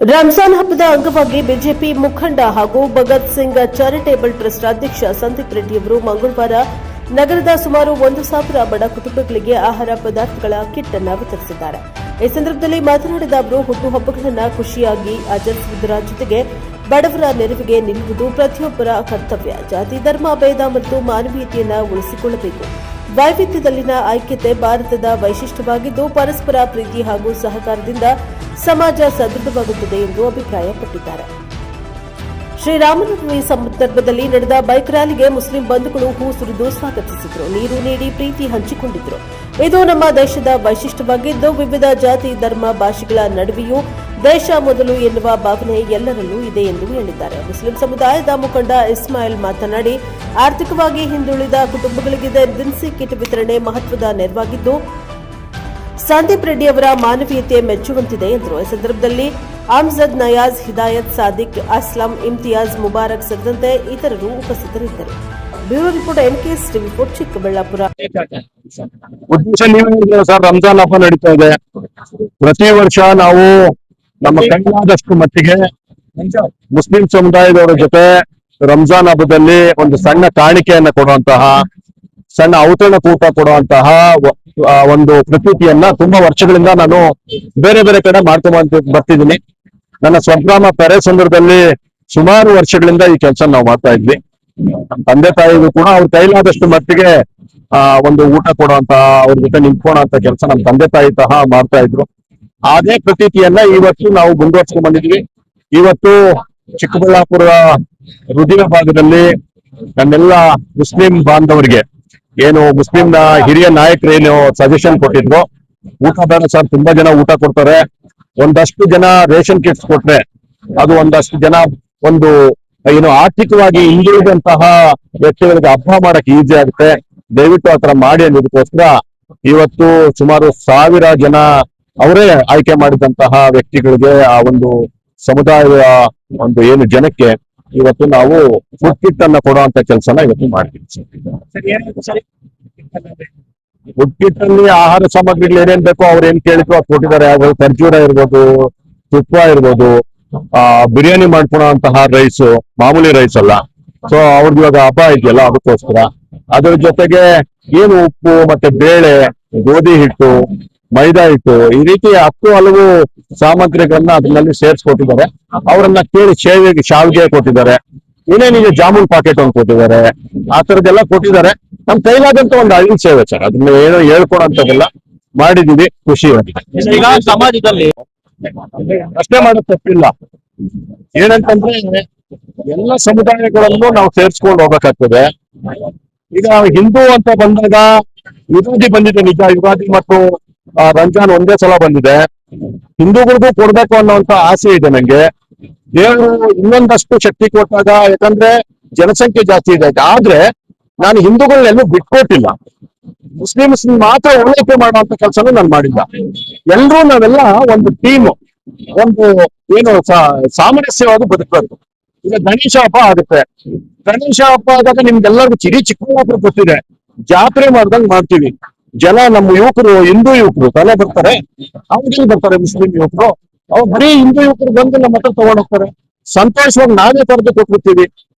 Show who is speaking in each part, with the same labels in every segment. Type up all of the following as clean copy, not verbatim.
Speaker 1: ರಂಜಾನ್ ಹಬ್ಬದ ಅಂಗವಾಗಿ ಬಿಜೆಪಿ ಮುಖಂಡ ಹಾಗೂ ಭಗತ್ ಸಿಂಗ್ ಚಾರಿಟೇಬಲ್ ಟ್ರಸ್ಟ್ ಅಧ್ಯಕ್ಷ ಸಂದೀಪ್ ರೆಡ್ಡಿಯವರು ಮಂಗಳವಾರ ನಗರದ ಸುಮಾರು 1,000 ಬಡ ಕುಟುಂಬಗಳಿಗೆ ಆಹಾರ ಪದಾರ್ಥಗಳ ಕಿಟ್ ಅನ್ನು ವಿತರಿಸಿದ್ದಾರೆ. ಈ ಸಂದರ್ಭದಲ್ಲಿ ಮಾತನಾಡಿದ ಅವರು, ಹುಟ್ಟುಹಬ್ಬಗಳನ್ನು ಖುಷಿಯಾಗಿ ಆಚರಿಸುವುದರ ಜೊತೆಗೆ ಬಡವರ ನೆರವಿಗೆ ನಿಲ್ಲುವುದು ಪ್ರತಿಯೊಬ್ಬರ ಕರ್ತವ್ಯ. ಜಾತಿ, ಧರ್ಮ, ಭೇದ ಮತ್ತು ಮಾನವೀಯತೆಯನ್ನು ಉಳಿಸಿಕೊಳ್ಳಬೇಕು. ವೈವಿಧ್ಯದಲ್ಲಿನ ಐಕ್ಯತೆ ಭಾರತದ ವೈಶಿಷ್ಟ್ಯವಾಗಿದ್ದು, ಪರಸ್ಪರ ಪ್ರೀತಿ ಹಾಗೂ ಸಹಕಾರದಿಂದ ಸಮಾಜ ಸದೃಢವಾಗುತ್ತದೆ ಎಂದು ಅಭಿಪ್ರಾಯಪಟ್ಟಿದ್ದಾರೆ. ಶ್ರೀರಾಮನವಮಿ ಸಂದರ್ಭದಲ್ಲಿ ನಡೆದ ಬೈಕ್ ರ್ಯಾಲಿಗೆ ಮುಸ್ಲಿಂ ಬಂಧುಗಳು ಹೂ ಸುರಿದು ಸ್ವಾಗತಿಸಿದರು, ನೀರು ನೀಡಿ ಪ್ರೀತಿ ಹಂಚಿಕೊಂಡಿದ್ದರು. ಇದು ನಮ್ಮ ದೇಶದ ವೈಶಿಷ್ಟ್ಯವಾಗಿದ್ದು, ವಿವಿಧ ಜಾತಿ, ಧರ್ಮ, ಭಾಷೆಗಳ ನಡುವೆಯೂ ದೇಶ ಮೊದಲು ಎನ್ನುವ ಭಾವನೆ ಎಲ್ಲರಲ್ಲೂ ಇದೆ ಎಂದು ಹೇಳಿದ್ದಾರೆ. ಮುಸ್ಲಿಂ ಸಮುದಾಯದ ಮುಖಂಡ ಇಸ್ಮಾಯಿಲ್ ಮಾತನಾಡಿ, ಆರ್ಥಿಕವಾಗಿ ಹಿಂದುಳಿದ ಕುಟುಂಬಗಳಿಗೆ ದಿನಸಿ ಕಿಟ್ ವಿತರಣೆ ಮಹತ್ವದ ನೆರವಾಗಿದ್ದು, ಸಂದೀಪ್ ರೆಡ್ಡಿ ಅವರ ಮಾನವೀಯತೆ ಮೆಚ್ಚುವಂತಿದೆ ಎಂದರು. ಈ ಸಂದರ್ಭದಲ್ಲಿ ಅಮ್ಜದ್, ನಯಾಜ್, ಹಿದಾಯತ್, ಸಾದಿಕ್, ಅಸ್ಲಂ, ಇಮ್ತಿಯಾಜ್, ಮುಬಾರಕ್ ಸೇರಿದಂತೆ ಇತರರು ಉಪಸ್ಥಿತರಿದ್ದರು. Bureau report NKS TV 4 Chikkaballapur.
Speaker 2: ಉದ್ದೇಶ ನೀವು ಸರ್, ರಂಜಾನ್ ಹಬ್ಬ ನಡೀತಾ ಇದೆ. ಪ್ರತಿ ವರ್ಷ ನಾವು ನಮ್ಮ ಕೈಲಾದಷ್ಟು ಮಟ್ಟಿಗೆ ಮುಸ್ಲಿಂ ಸಮುದಾಯದವರ ಜೊತೆ ರಂಜಾನ್ ಹಬ್ಬದಲ್ಲಿ ಒಂದು ಸಣ್ಣ ಕಾಣಿಕೆಯನ್ನ ಕೊಡುವಂತಹ, ಸಣ್ಣ ಔತಣಕೂಟ ಕೊಡುವಂತಹ ಒಂದು ಪ್ರತೀತಿಯನ್ನ ತುಂಬಾ ವರ್ಷಗಳಿಂದ ನಾನು ಬೇರೆ ಬೇರೆ ಕಡೆ ಮಾಡ್ಕೊಂಡ್ ಬರ್ತಿದ್ದೀನಿ. ನನ್ನ ಸ್ವಗ್ರಾಮ ಪೆರೇಸಂದ್ರದಲ್ಲಿ ಸುಮಾರು ವರ್ಷಗಳಿಂದ ಈ ಕೆಲಸ ನಾವು ಮಾಡ್ತಾ ಇದ್ವಿ. ನಮ್ಮ ತಂದೆ ತಾಯಿಗೂ ಕೂಡ ಅವ್ರ ಕೈಲಾದಷ್ಟು ಮಟ್ಟಿಗೆ ಒಂದು ಊಟ ಕೊಡುವಂತಹ, ಅವ್ರ ಜೊತೆ ನಿಂತ್ಕೊಳ್ಳುವಂತ ಕೆಲಸ ನಮ್ಮ ತಂದೆ ತಾಯಿ ಸಹ ಮಾಡ್ತಾ ಇದ್ರು. ಅದೇ ಪ್ರತೀತಿಯನ್ನ ಇವತ್ತು ನಾವು ಮುಂದುವರ್ಸ್ಕೊಂಡ್ ಬಂದಿದ್ವಿ. ಇವತ್ತು ಚಿಕ್ಕಬಳ್ಳಾಪುರ ಹೃದಯ ಭಾಗದಲ್ಲಿ ನನ್ನೆಲ್ಲ ಮುಸ್ಲಿಂ ಬಾಂಧವರಿಗೆ, ಏನು ಮುಸ್ಲಿಂನ ಹಿರಿಯ ನಾಯಕರು ಏನು ಸಜೆಷನ್ ಕೊಟ್ಟಿದ್ರು, ಊಟ ಬೇಡ ಸರ್, ತುಂಬಾ ಜನ ಊಟ ಕೊಡ್ತಾರೆ, ಒಂದಷ್ಟು ಜನ ರೇಷನ್ ಕಿಟ್ಸ್ ಕೊಟ್ರೆ ಅದು ಒಂದಷ್ಟು ಜನ ಒಂದು ಏನು ಆರ್ಥಿಕವಾಗಿ ಹಿಂದುಳಿದಂತಹ ವ್ಯಕ್ತಿಗಳಿಗೆ ಹಬ್ಬ ಮಾಡಕ್ ಈಸಿ ಆಗುತ್ತೆ, ದಯವಿಟ್ಟು ಆತರ ಮಾಡಿ ಅನ್ನೋದಕ್ಕೋಸ್ಕರ ಇವತ್ತು ಸುಮಾರು 1000 ಜನ ಅವರೇ ಆಯ್ಕೆ ಮಾಡಿದಂತಹ ವ್ಯಕ್ತಿಗಳಿಗೆ, ಆ ಒಂದು ಸಮುದಾಯದ ಒಂದು ಏನು ಜನಕ್ಕೆ ಇವತ್ತು ನಾವು ಫುಡ್ ಕಿಟ್ ಅನ್ನ ಕೊಡುವಂತ ಕೆಲಸನ ಇವತ್ತು ಮಾಡ್ತೀವಿ. ಫುಡ್ ಕಿಟ್ ಅಲ್ಲಿ ಆಹಾರ ಸಾಮಗ್ರಿಗಳು ಏನೇನ್ ಬೇಕೋ ಅವ್ರು ಏನ್ ಕೇಳಿದ್ರು ಅದು ಕೊಟ್ಟಿದ್ದಾರೆ. ಅದು ಖರ್ಜೂರ ಇರ್ಬೋದು, ತುಪ್ಪ ಇರ್ಬೋದು, ಬಿರಿಯಾನಿ ಮಾಡ್ಕೊಳೋಂತಹ ರೈಸ್, ಮಾಮೂಲಿ ರೈಸ್ ಅಲ್ಲ. ಸೊ ಅವ್ರದ್ದು ಇವಾಗ ಹಬ್ಬ ಇದೆಯಲ್ಲ, ಅದಕ್ಕೋಸ್ಕರ ಅದ್ರ ಜೊತೆಗೆ ಏನು ಉಪ್ಪು ಮತ್ತೆ ಬೇಳೆ, ಗೋಧಿ ಹಿಟ್ಟು, ಮೈದಾ ಹಿಟ್ಟು, ಈ ರೀತಿ 10 ಹಲವು ಸಾಮಗ್ರಿಗಳನ್ನ ಅದರಲ್ಲಿ ಸೇರಿಸ್ಕೊಟ್ಟಿದ್ದಾರೆ. ಅವರನ್ನ ಕೇಳಿ ಶಾವಿಗೆ ಕೊಟ್ಟಿದ್ದಾರೆ, ಏನೇನಿಗೆ ಜಾಮೂನ್ ಪಾಕೆಟ್ ಒಂದು ಕೊಟ್ಟಿದ್ದಾರೆ, ಆ ತರದೆಲ್ಲ ಕೊಟ್ಟಿದ್ದಾರೆ. ನಮ್ ಕೈಲಾದಂತ ಒಂದು ಹಳ್ಳಿ ಸೇವೆ ಸರ್, ಅದನ್ನ ಏನೋ ಹೇಳ್ಕೊಡಂತದೆಲ್ಲ ಮಾಡಿದೀವಿ, ಖುಷಿ ಆಗಿದೆ.
Speaker 3: ಈಗ ಸಮಾಜದಲ್ಲಿ
Speaker 2: ಅಷ್ಟೇ ಮಾಡೋದು ತಪ್ಪಿಲ್ಲ. ಏನಂತಂದ್ರೆ ಎಲ್ಲ ಸಮುದಾಯಗಳನ್ನು ನಾವು ಸೇರ್ಸ್ಕೊಂಡು ಹೋಗ್ಬೇಕಾಗ್ತದೆ. ಈಗ ಹಿಂದೂ ಅಂತ ಬಂದಾಗ ಯುಗಾದಿ ಬಂದಿದೆ, ನಿಜ. ಯುಗಾದಿ ಮತ್ತು ರಂಜಾನ್ ಒಂದೇ ಸಲ ಬಂದಿದೆ. ಹಿಂದೂಗಳಿಗೂ ಕೊಡ್ಬೇಕು ಅನ್ನೋಂತ ಆಸೆ ಇದೆ ನಂಗೆ. ದೇವರು ಇನ್ನೊಂದಷ್ಟು ಶಕ್ತಿ ಕೊಟ್ಟಾಗ, ಯಾಕಂದ್ರೆ ಜನಸಂಖ್ಯೆ ಜಾಸ್ತಿ ಇದೆ, ಆದ್ರೆ ನಾನು ಹಿಂದೂಗಳನ್ನೆಲ್ಲೂ ಬಿಟ್ಕೊಟ್ಟಿಲ್ಲ. ಮುಸ್ಲಿಮ್ಸ್ ಮಾತ್ರ ಓಲೈಕೆ ಮಾಡುವಂತ ಕೆಲಸನೂ ನಾನು ಮಾಡಿಲ್ಲ. ಎಲ್ರೂ ನಾವೆಲ್ಲ ಒಂದು ಟೀಮ್, ಒಂದು ಏನು ಸಾಮರಸ್ಯವಾಗಿ ಬದುಕಬೇಕು. ಈಗ ಗಣೇಶ ಹಬ್ಬ ಆಗುತ್ತೆ. ಗಣೇಶ ಹಬ್ಬ ಆದಾಗ ನಿಮ್ಗೆಲ್ಲರಿಗೂ ಚಿಕ್ಕಬಳ್ಳಾಪುರ ಗೊತ್ತಿದೆ, ಜಾತ್ರೆ ಮಾಡ್ದಂಗ್ ಮಾಡ್ತೀವಿ. ಜನ ನಮ್ಮ ಯುವಕರು, ಹಿಂದೂ ಯುವಕರು ತಲೆ ಬರ್ತಾರೆ, ಅವ್ರಿಗೆ ಬರ್ತಾರೆ ಮುಸ್ಲಿಂ ಯುವಕರು, ಅವ್ರು ಬರೀ ಹಿಂದೂ ಯುವಕರು ಬಂದು ನಮ್ಮ ಹತ್ರ ತಗೊಂಡೋಗ್ತಾರೆ. ಸಂತೋಷವಾಗಿ ನಾವೇ ಕರೆದು ಕೊಟ್ಬಿಡ್ತೀವಿ.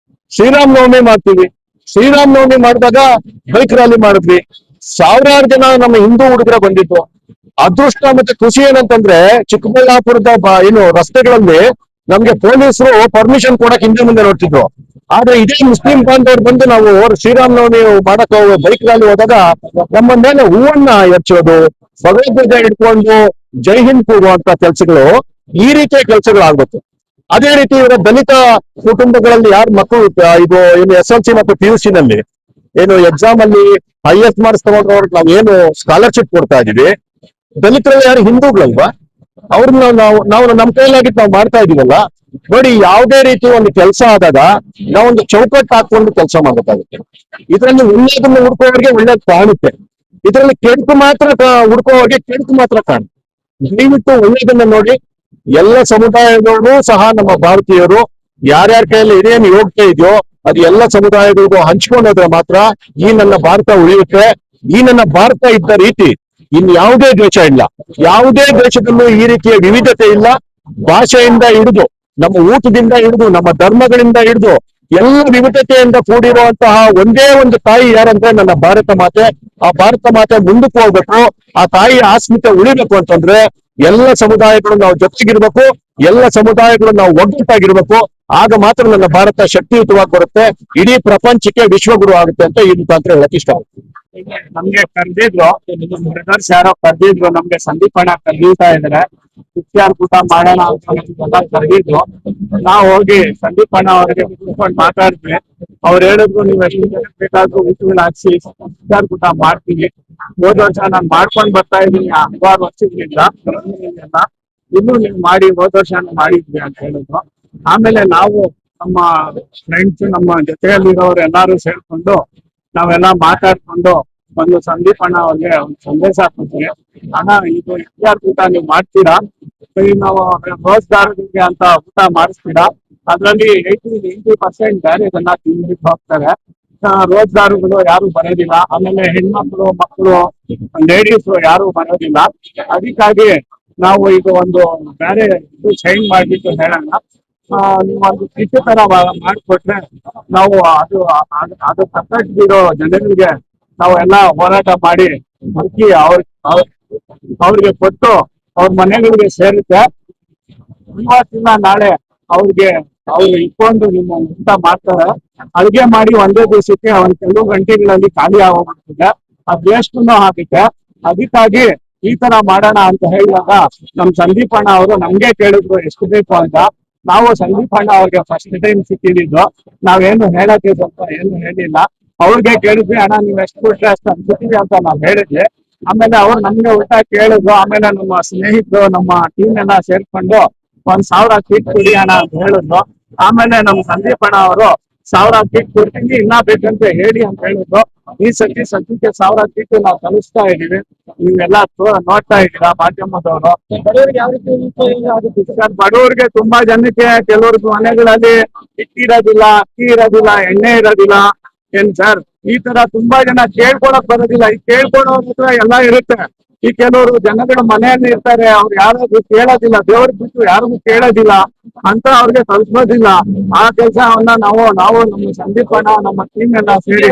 Speaker 2: ಶ್ರೀರಾಮನವಮಿ ಮಾಡ್ತೀವಿ. ಶ್ರೀರಾಮನವಮಿ ಮಾಡಿದಾಗ ಬೈಕ್ ರ್ಯಾಲಿ ಮಾಡಿದ್ವಿ. 1000 ಜನ ನಮ್ಮ ಹಿಂದೂ ಹುಡುಗರ ಬಂದಿತ್ತು. ಅದೃಷ್ಟ ಮತ್ತೆ ಖುಷಿ ಏನಂತಂದ್ರೆ, ಚಿಕ್ಕಬಳ್ಳಾಪುರದ ಏನು ರಸ್ತೆಗಳಲ್ಲಿ ನಮ್ಗೆ ಪೊಲೀಸರು ಪರ್ಮಿಷನ್ ಕೊಡಕ್ ಹಿಂದೆ ಮುಂದೆ ನೋಡ್ತಿದ್ರು. ಆದ್ರೆ ಇದೇ ಮುಸ್ಲಿಂ ಬಾಂಧವರು ಬಂದು ನಾವು ಶ್ರೀರಾಮನವಮಿ ಮಾಡಕ್ ಬೈಕ್ ರ್ಯಾಲಿ ಹೋದಾಗ ನಮ್ಮ ಮೇಲೆ ಹೂವನ್ನ ಎಚ್ಚೋದು, ಭಗವದ್ಗೀತೆ ಹಿಡ್ಕೊಂಡು ಜೈ ಹಿಂದ್ ಕೂಗುವಂತ ಕೆಲಸಗಳು, ಈ ರೀತಿಯ ಕೆಲಸಗಳಾಗ್ಬೇಕು. ಅದೇ ರೀತಿ ಇವರ ದಲಿತ ಕುಟುಂಬಗಳಲ್ಲಿ ಯಾರು ಮಕ್ಕಳು ಇದು ಏನು SLC ಮತ್ತು PUC ನಲ್ಲಿ ಏನು ಎಕ್ಸಾಮ್ ಅಲ್ಲಿ highest ಮಾರ್ಕ್ಸ್ ತಗೊಂಡ್ರವ್ರಿಗೆ ನಾವು ಏನು ಸ್ಕಾಲರ್ಶಿಪ್ ಕೊಡ್ತಾ ಇದೀವಿ, ದಲಿತರಲ್ಲಿ ಯಾರು ಹಿಂದೂಗಳಲ್ವಾ, ಅವ್ರನ್ನ ನಾವು ನಮ್ಮ ಕೈಲಾಗಿದ್ದು ನಾವು ಮಾಡ್ತಾ ಇದೀವಲ್ಲ. ನೋಡಿ, ಯಾವುದೇ ರೀತಿ ಒಂದು ಕೆಲಸ ಆದಾಗ ನಾವೊಂದು ಚೌಕಟ್ಟು ಹಾಕೊಂಡು ಕೆಲಸ ಮಾಡಬೇಕಾಗುತ್ತೆ. ಇದರಲ್ಲಿ ಒಳ್ಳೇದನ್ನು ಹುಡ್ಕೋರಿಗೆ ಒಳ್ಳೇದು ಕಾಣುತ್ತೆ, ಇದರಲ್ಲಿ ಕೆಡುಕು ಮಾತ್ರ ಹುಡ್ಕೋರಿಗೆ ಕೆಡುಕು ಮಾತ್ರ ಕಾಣುತ್ತೆ. ದಯವಿಟ್ಟು ಒಳ್ಳೇದನ್ನ ನೋಡಿ. ಎಲ್ಲ ಸಮುದಾಯಗಳು ಸಹ ನಮ್ಮ ಭಾರತೀಯರು, ಯಾರ್ಯಾರ ಕೈಯಲ್ಲಿ ಏನೇನು ಯೋಗ್ಯತೆ ಇದೆಯೋ ಅದು ಎಲ್ಲ ಸಮುದಾಯಗಳಿಗೂ ಹಂಚ್ಕೊಂಡೋದ್ರೆ ಮಾತ್ರ ಈ ನನ್ನ ಭಾರತ ಉಳಿಯುತ್ತೆ. ಈ ನನ್ನ ಭಾರತ ಇದ್ದ ರೀತಿ ಇನ್ ಯಾವುದೇ ದೇಶ ಇಲ್ಲ, ಯಾವುದೇ ದೇಶದಲ್ಲೂ ಈ ರೀತಿಯ ವಿವಿಧತೆ ಇಲ್ಲ, ಭಾಷೆಯಿಂದ ಹಿಡಿದು ನಮ್ಮ ಊಟದಿಂದ ಹಿಡಿದು ನಮ್ಮ ಧರ್ಮಗಳಿಂದ ಹಿಡಿದು ಎಲ್ಲ ವಿವಿಧತೆಯಿಂದ ಕೂಡಿರುವಂತಹ ಒಂದೇ ಒಂದು ತಾಯಿ ಯಾರಂದ್ರೆ ನನ್ನ ಭಾರತ ಮಾತೆ. ಆ ಭಾರತ ಮಾತೆ ಮುಂದಕ್ಕೆ ಹೋಗ್ಬೇಕು, ಆ ತಾಯಿ ಆಸ್ಮಿತೆ ಉಳಿಬೇಕು ಅಂತಂದ್ರೆ ಎಲ್ಲ ಸಮುದಾಯಗಳು ನಾವು ಜೊತೆಗಿರ್ಬೇಕು, ಎಲ್ಲ ಸಮುದಾಯಗಳು ನಾವು ಒಗ್ಗಟ್ಟಾಗಿರ್ಬೇಕು. ಆಗ ಮಾತ್ರ ನನ್ನ ಭಾರತ ಶಕ್ತಿಯುತವಾಗಿ ಬರುತ್ತೆ, ಇಡೀ ಪ್ರಪಂಚಕ್ಕೆ ವಿಶ್ವಗುರು ಆಗುತ್ತೆ ಅಂತ ಈ ಮುಖಾಂತರ ಹೇಳಕ್ ಇಷ್ಟ.
Speaker 3: ನಮ್ಗೆ ಕರ್ದಿದ್ರು, ಬ್ರದರ್ಸ್ ಯಾರೋ ಕರ್ದಿದ್ರು, ನಮ್ಗೆ ಸಂದೀಪ್ ಅಣ್ಣ ಕರ್ದಿತಾ ಇದಾರೆ, ಇತ್ಯಾರ್ ಕೂಟ ಮಾಡೋಣ ಅಂತ ನಮ್ಗೆಲ್ಲ ಕರ್ದಿದ್ರು. ನಾವ್ ಹೋಗಿ ಸಂದೀಪ್ ಅಣ್ಣ ಅವ್ರಿಗೆ ಕೂತ್ಕೊಂಡು ಮಾತಾಡಿದ್ವಿ. ಅವ್ರು ಹೇಳಿದ್ರು, ನೀವ್ ಎಷ್ಟು ಜನ ಬೇಕಾದ್ರೂ ಊಟಗಳು ಹಾಕ್ಸಿ ಇತ್ಯಾರ್ ಕೂಟ ಮಾಡ್ತೀವಿ. ಹೋದ ವರ್ಷ ನಾನ್ ಮಾಡ್ಕೊಂಡ್ ಬರ್ತಾ ಇದ್ದೀನಿ 6 ವರ್ಷದಿಂದ, ಇನ್ನು ನೀವು ಮಾಡಿ, ಹೋದ ವರ್ಷ ಮಾಡಿದ್ವಿ ಅಂತ ಹೇಳಿದ್ರು. ಆಮೇಲೆ ನಾವು ನಮ್ಮ ಫ್ರೆಂಡ್ಸ್, ನಮ್ಮ ಜೊತೆಯಲ್ಲಿರೋರು ಎಲ್ಲಾರು ಸೇರ್ಕೊಂಡು ನಾವೆಲ್ಲ ಮಾತಾಡ್ಕೊಂಡು ಒಂದು ಸಂದೀಪ್ ಅಣ್ಣ ಅವ್ರಿಗೆ ಒಂದು ಸಂದೇಶ ಕೊಡ್ತೀವಿ. ಅಣ್ಣ, ಇದು ಇತ್ಯಾರ್ ಊಟ ನೀವು ಮಾಡ್ತೀರಾ, ನಾವು ರೋಜ್ಗಾರರಿಗೆ ಅಂತ ಊಟ ಮಾಡಿಸ್ತೀರಾ, ಅದ್ರಲ್ಲಿ 80% ಬೇರೆ ಇದನ್ನ ತಿಂದ್ಬಿಟ್ಟು ಹೋಗ್ತಾರೆ. ರೋಜ್ಗಾರಗಳು ಯಾರು ಬರೋದಿಲ್ಲ, ಆಮೇಲೆ ಹೆಣ್ಮಕ್ಳು ಮಕ್ಕಳು ಲೇಡೀಸ್ ಯಾರು ಬರೋದಿಲ್ಲ. ಅದಕ್ಕಾಗಿ ನಾವು ಇದು ಒಂದು ಬೇರೆ ಚೇಂಜ್ ಮಾಡ್ಬಿಟ್ಟು ಹೇಳೋಣ, ನೀವೊಂದು ಕಿಟ್ಟು ತರ ಮಾಡ್ಕೊಟ್ರೆ ನಾವು ಅದು ತಕ್ಕಟ್ಟಿರೋ ಜನರಿಗೆ ನಾವೆಲ್ಲ ಹೋರಾಟ ಮಾಡಿ ಅಕ್ಕಿ ಅವ್ರಿಗೆ ಕೊಟ್ಟು ಅವ್ರ ಮನೆಗಳಿಗೆ ಸೇರುತ್ತೆ. ಇವತ್ತಿನ ನಾಳೆ ಅವ್ರು ಇಟ್ಕೊಂಡು ನಿಮ್ಮ ಊಟ ಮಾಡ್ತಾರೆ. ಅಡುಗೆ ಮಾಡಿ ಒಂದೇ ದಿವಸಕ್ಕೆ ಒಂದ್ ಕೆಲವು ಗಂಟೆಗಳಲ್ಲಿ ಖಾಲಿ ಆಗೋಗ್ಬಿಡ್ತದೆ, ಅದ್ ವೇಸ್ಟ್ನು ಆಗುತ್ತೆ. ಅದಕ್ಕಾಗಿ ಈ ತರ ಮಾಡೋಣ ಅಂತ ಹೇಳಿದಾಗ ನಮ್ ಸಂದೀಪ್ ಅಣ್ಣ ಅವರು ನಮ್ಗೆ ಕೇಳಿದ್ರು ಎಷ್ಟು ಬೇಕು ಅಂತ. ನಾವು ಸಂದೀಪ್ ಅಣ್ಣ ಅವ್ರಿಗೆ ಫಸ್ಟ್ ಟೈಮ್ ಸಿಕ್ಕಿದ್ದು, ನಾವೇನು ಹೇಳಕ್ಕೆ ಸ್ವಲ್ಪ ಏನು ಹೇಳಿಲ್ಲ. ಅವ್ರಿಗೆ ಕೇಳಿದ್ವಿ, ಅಣ್ಣ ನೀವ್ ಎಷ್ಟು ಕೊಟ್ರೆ ಅಷ್ಟು ಅನ್ಸುತ್ತೀವಿ ಅಂತ ನಾವ್ ಹೇಳಿದ್ವಿ. ಆಮೇಲೆ ಅವ್ರು ನಮ್ಗೆ ಊಟ ಕೇಳಿದ್ರು. ಆಮೇಲೆ ನಮ್ಮ ಸ್ನೇಹಿತರು, ನಮ್ಮ ಟೀಮ್ ಎಲ್ಲ ಸೇರ್ಕೊಂಡು 1000 ಕಿಟ್ ಕೊಡಿ ಅಣ್ಣ ಅಂತ ಹೇಳಿದ್ರು. ಆಮೇಲೆ ನಮ್ ಸಂದೀಪ್ ಅಣ್ಣ ಅವರು 1000 ಕಿಟ್ ಕೊಡ್ತೀನಿ, ಇನ್ನ ಬೇಕಂತ ಹೇಳಿ ಅಂತ ಹೇಳಿದ್ರು. ಈ ಸದ್ಯಕ್ಕೆ 1000 ಕಿಟ್ ನಾವು ತಲುಪಿಸ್ತಾ ಇದೀವಿ. ನೀವೆಲ್ಲ ನೋಡ್ತಾ ಇದ್ದೀರಾ ಮಾಧ್ಯಮದವರು. ಬಡವರಿಗೆ ತುಂಬಾ ಜನಕ್ಕೆ, ಕೆಲವ್ರಿಗೆ ಮನೆಗಳಲ್ಲಿ ಹಿಟ್ಟಿರೋದಿಲ್ಲ, ಅಕ್ಕಿ ಇರೋದಿಲ್ಲ, ಎಣ್ಣೆ ಇರೋದಿಲ್ಲ. ಏನ್ ಸರ್, ಈ ತರ ತುಂಬಾ ಜನ ಕೇಳ್ಕೊಳಕ್ ಬರೋದಿಲ್ಲ. ಈ ಕೇಳ್ಕೊಳೋರ್ ಹತ್ರ ಎಲ್ಲ ಇರುತ್ತೆ. ಈ ಕೆಲವರು ಜನಗಳ ಮನೆಯಲ್ಲಿ ಇರ್ತಾರೆ, ಅವ್ರು ಯಾರಾದ್ರೂ ಕೇಳೋದಿಲ್ಲ, ದೇವ್ರಿಗೆ ಬಿಟ್ಟು ಯಾರಿಗೂ ಕೇಳೋದಿಲ್ಲ ಅಂತ ಅವ್ರಿಗೆ ತಲುಪೋದಿಲ್ಲ. ಆ ಕೆಲಸವನ್ನ ನಾವು ನಮ್ಮ ಸಂದೀಪ್ ಅಣ್ಣ, ನಮ್ಮ ಟೀಮ್ ಎಲ್ಲ ಸೇರಿ